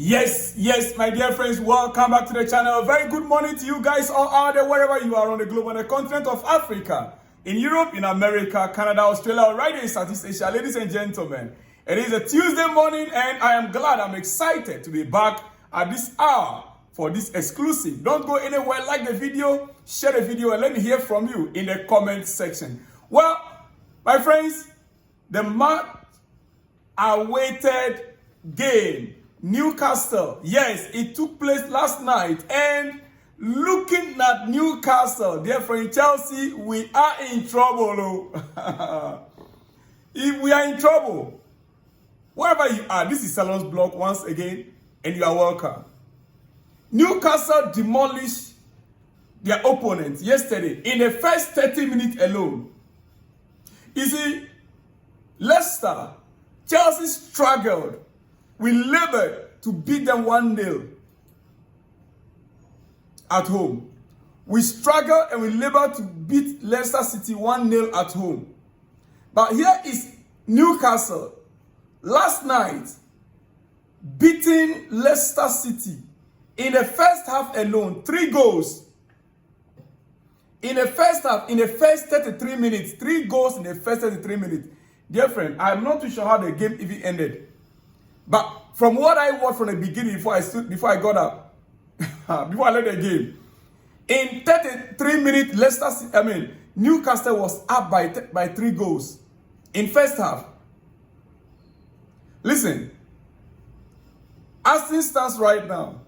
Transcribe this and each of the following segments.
Yes, my dear friends, welcome back to the channel. Very good morning to you guys all out there, wherever you are on the globe, on the continent of Africa, in Europe, in America, Canada, Australia, or right in Southeast Asia. Ladies and gentlemen, it is a Tuesday morning, and I am glad, I'm excited to be back at this hour for this exclusive. Don't go anywhere, like the video, share the video, and let me hear from you in the comment section. Well, my friends, the much awaited game, Newcastle. Yes, it took place last night, and looking at Newcastle, dear friend Chelsea, we are in trouble. If we are in trouble, wherever you are, this is Salon's blog once again, and you are welcome. Newcastle demolished their opponents yesterday in the first 30 minutes alone. You see, Leicester, Chelsea struggled. We labored to beat them 1-0 at home. We struggled and we labored to beat Leicester City 1-0 at home. But here is Newcastle last night beating Leicester City in the first half alone, 3 goals. In the first half, in the first 33 minutes, 3 goals in the first 33 minutes. Dear friend, I'm not too sure how the game even ended. But from what I watched from the beginning, before I got up, before I left the game, in 33 minutes, Newcastle was up by 3 goals in first half. Listen, as things stands right now,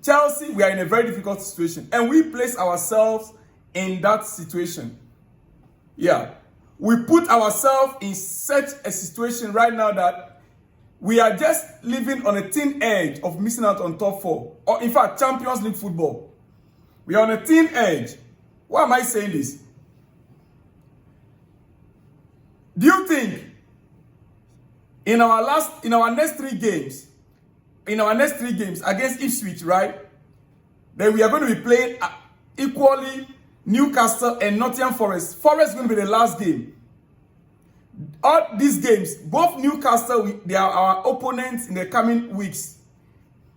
Chelsea, we are in a very difficult situation, and we place ourselves in that situation. Yeah. We put ourselves in such a situation right now that we are just living on a thin edge of missing out on top 4. Or in fact, Champions League football. We are on a thin edge. Why am I saying this? Do you think in our next three games against Ipswich, right, that we are going to be playing equally Newcastle and Nottingham Forest? Forest is going to be the last game. All these games, both Newcastle, they are our opponents in the coming weeks.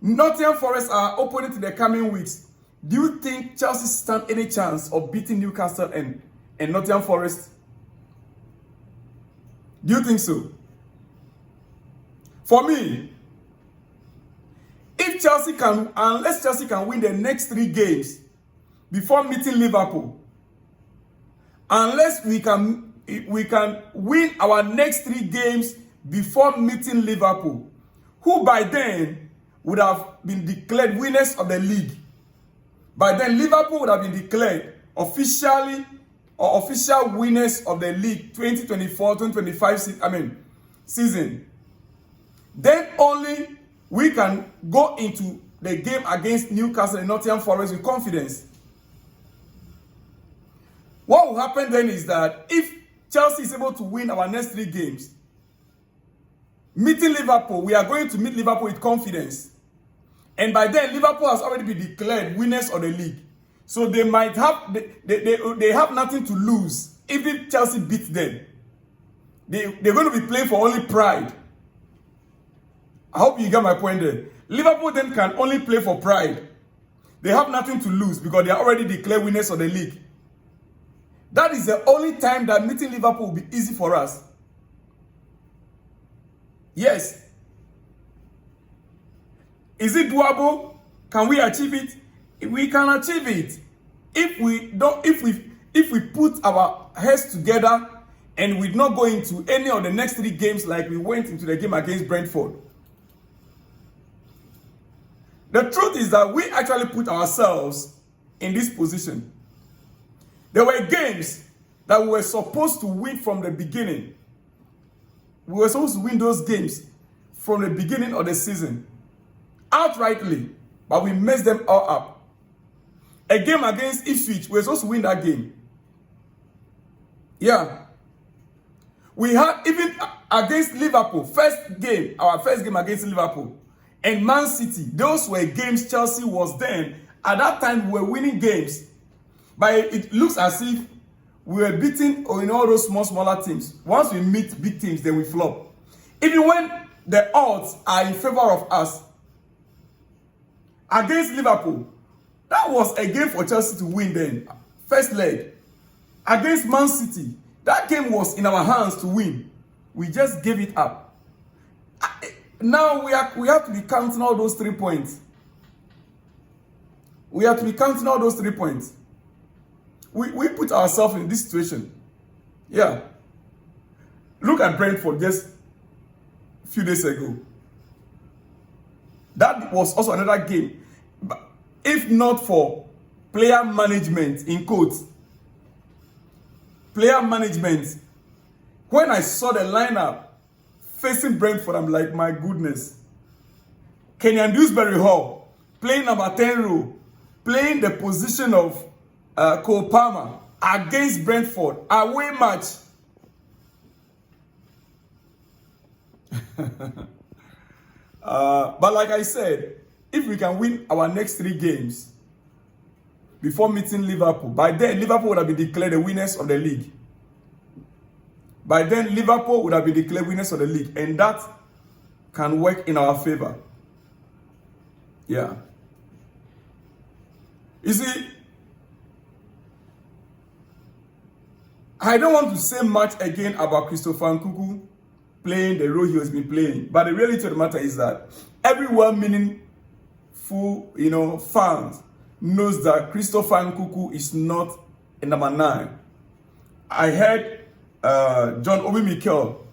Nottingham Forest are our opponents in the coming weeks. Do you think Chelsea stand any chance of beating Newcastle and Nottingham Forest? Do you think so? For me, unless Chelsea can win the next 3 games before meeting Liverpool, unless we can win our next 3 games before meeting Liverpool, who by then would have been declared winners of the league. By then, Liverpool would have been declared official winners of the league 2024-2025 season. Then only we can go into the game against Newcastle and Nottingham Forest with confidence. What will happen then is that if Chelsea is able to win our next 3 games, meeting Liverpool, we are going to meet Liverpool with confidence. And by then, Liverpool has already been declared winners of the league. So they might have, they have nothing to lose if Chelsea beats them. They're going to be playing for only pride. I hope you get my point there. Liverpool then can only play for pride. They have nothing to lose because they are already declared winners of the league. That is the only time that meeting Liverpool will be easy for us. Yes. Is it doable? Can we achieve it? We can achieve it. If we put our heads together and we not go into any of the next 3 games like we went into the game against Brentford. The truth is that we actually put ourselves in this position. There were games that we were supposed to win from the beginning. We were supposed to win those games from the beginning of the season, outrightly, but we messed them all up. A game against Ipswich, we were supposed to win that game. Yeah. We had, even against Liverpool, our first game against Liverpool, and Man City, those were games Chelsea was then. At that time, we were winning games. But it looks as if we were beating in all those smaller teams. Once we meet big teams, then we flop. Even when the odds are in favor of us. Against Liverpool, that was a game for Chelsea to win then. First leg. Against Man City, that game was in our hands to win. We just gave it up. Now we have to be counting all those 3 points. We have to be counting all those 3 points. We put ourselves in this situation. Yeah. Look at Brentford just a few days ago. That was also another game. But if not for player management, in quotes, player management, when I saw the lineup facing Brentford, I'm like, my goodness. Kenyan Dewsbury Hall playing number 10 role, playing the position of Cole Palmer against Brentford, away match. But like I said, if we can win our next 3 games before meeting Liverpool, by then Liverpool would have been declared the winners of the league. By then Liverpool would have been declared winners of the league, and that can work in our favor. Yeah. You see, I don't want to say much again about Christopher Nkunku playing the role he has been playing, but the reality of the matter is that every well-meaning fans knows that Christopher Nkunku is not a number 9. I heard John Obi Mikel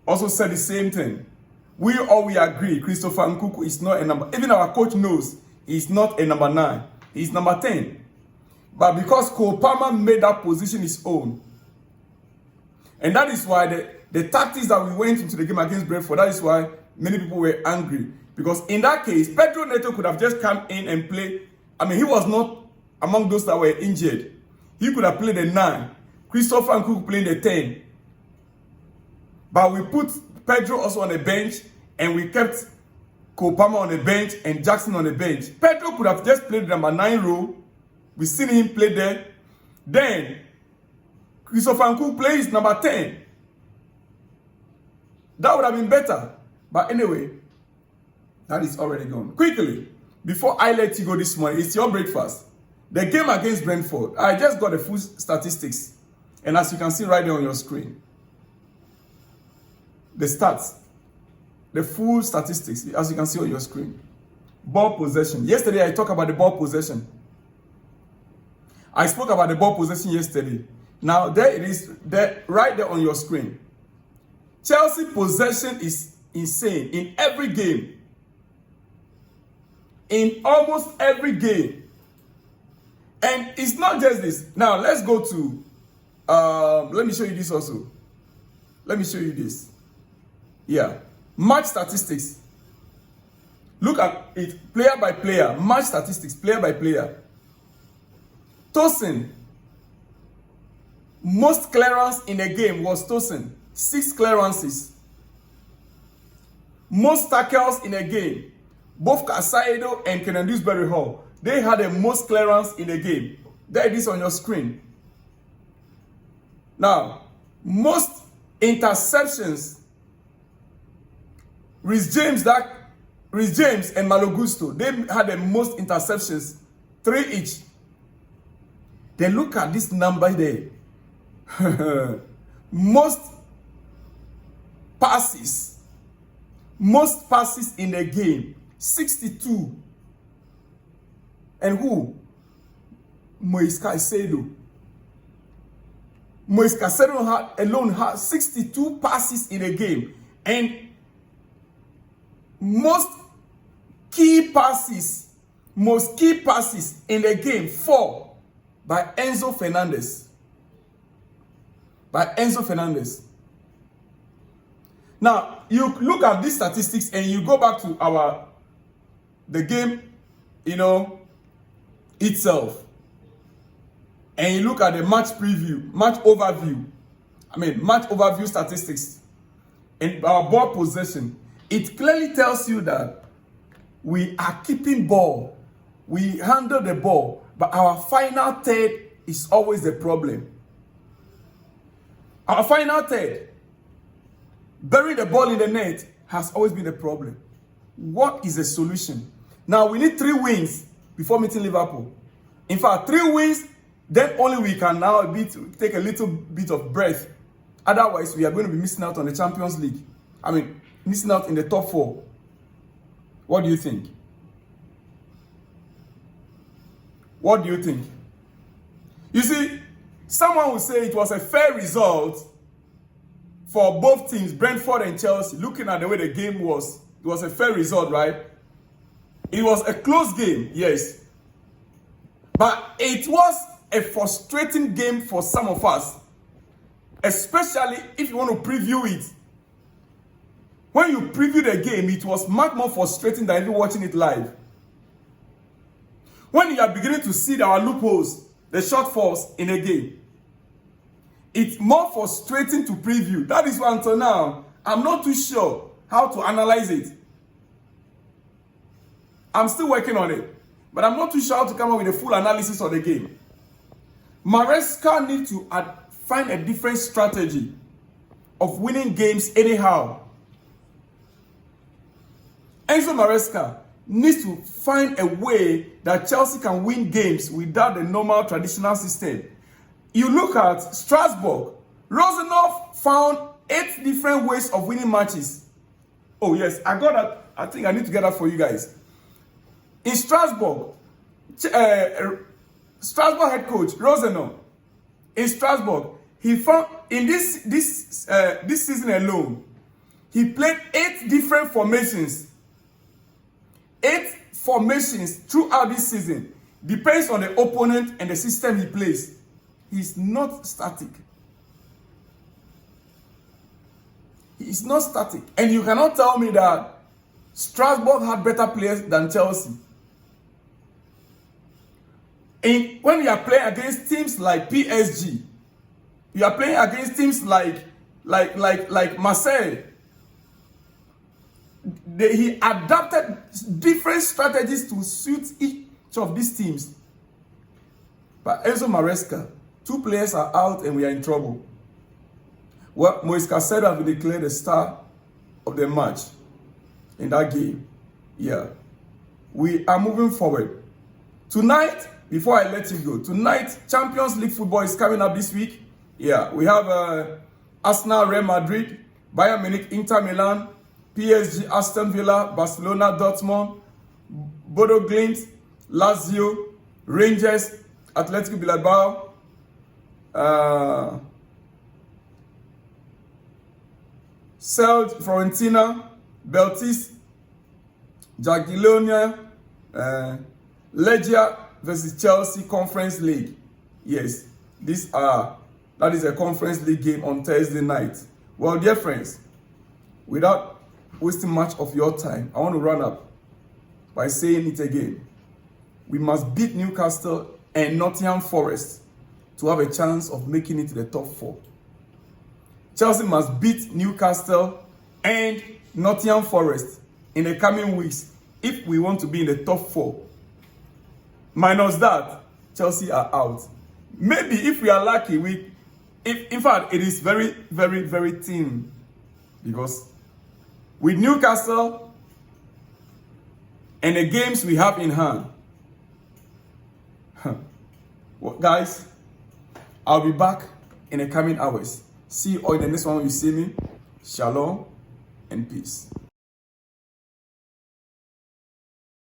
also said the same thing. We agree Christopher Nkunku is not a number. Even our coach knows he's not a number 9. He's number 10. But because Cole Palmer made that position his own, and that is why the tactics that we went into the game against Brentford, that is why many people were angry. Because in that case, Pedro Neto could have just come in and played. I mean, he was not among those that were injured. He could have played the 9. Christopher Nkunku playing the 10. But we put Pedro also on the bench, and we kept Cole Palmer on the bench and Jackson on the bench. Pedro could have just played the number 9 role. We've seen him play there. Then Christopher Nkunku plays number 10. That would have been better. But anyway, that is already gone. Quickly, before I let you go this morning, it's your breakfast. The game against Brentford, I just got the full statistics. And as you can see right there on your screen, the stats, the full statistics, as you can see on your screen. Ball possession. Yesterday, I talked about the ball possession. I spoke about the ball possession yesterday. Now, there it is, right there on your screen. Chelsea possession is insane in every game. In almost every game. And it's not just this. Now, let's go to, let me show you this also. Let me show you this. Yeah. Match statistics. Look at it, player by player. Match statistics, player by player. Tosin. Most clearance in a game was Tosin. 6 clearances. Most tackles in a game. Both Casado and Kenyan Dewsbury Hall, they had the most clearance in a game. There it is on your screen. Now, most interceptions. Rhys James and Malo Gusto, they had the most interceptions, 3 each. Then look at this number there. Most passes in the game, 62. And who? Moise Caicedo. Moise Caicedo alone had 62 passes in a game. And most key passes in the game, 4 by Enzo Fernandez. Now, you look at these statistics and you go back to the game, itself. And you look at the match overview statistics and our ball possession. It clearly tells you that we are keeping ball. We handle the ball, but our final third is always the problem. Our final third. burying the ball in the net has always been a problem. What is the solution? Now we need 3 wins before meeting Liverpool. In fact, 3 wins, then only we can now take a little bit of breath. Otherwise, we are going to be missing out on the Champions League. I mean, missing out in the top 4. What do you think? What do you think? You see, someone will say it was a fair result for both teams, Brentford and Chelsea. Looking at the way the game was, it was a fair result, right? It was a close game, yes. But it was a frustrating game for some of us, especially if you want to preview it. When you preview the game, it was much more frustrating than even watching it live. When you are beginning to see our loopholes, the shortfalls in a game, it's more frustrating to preview. That is why until now, I'm not too sure how to analyze it. I'm still working on it, but I'm not too sure how to come up with a full analysis of the game. Maresca needs to find a different strategy of winning games anyhow. Enzo Maresca needs to find a way that Chelsea can win games without the normal traditional system. You look at Strasbourg, Rosenhoff found 8 different ways of winning matches. Oh yes, I got that. I think I need to get that for you guys. In Strasbourg, Strasbourg head coach Rosenhoff, in Strasbourg, he found in this season alone, he played 8 different formations. 8 formations throughout this season. Depends on the opponent and the system he plays. He's not static. He's not static. And you cannot tell me that Strasbourg had better players than Chelsea. And when you are playing against teams like PSG, you are playing against teams like Marseille. He adapted different strategies to suit each of these teams. But Enzo Maresca, 2 players are out and we are in trouble. Well, Moise Caicedo has been declared the star of the match in that game. Yeah. We are moving forward. Tonight, before I let you go, tonight, Champions League football is coming up this week. Yeah, we have Arsenal, Real Madrid, Bayern Munich, Inter Milan, PSG, Aston Villa, Barcelona, Dortmund, Bodo Glimt, Lazio, Rangers, Atletico Bilbao, Celtic, Fiorentina, Betis, Jagiellonia, Legia versus Chelsea Conference League. Yes, that is a Conference League game on Thursday night. Well, dear friends, without wasting much of your time, I want to run up by saying it again. We must beat Newcastle and Nottingham Forest to have a chance of making it to the top 4. Chelsea must beat Newcastle and Nottingham Forest in the coming weeks if we want to be in the top 4. Minus that, Chelsea are out. Maybe if we are lucky, in fact, it is very, very, very thin. Because with Newcastle and the games we have in hand, well, guys, I'll be back in the coming hours. See you all in the next one when you see me. Shalom and peace.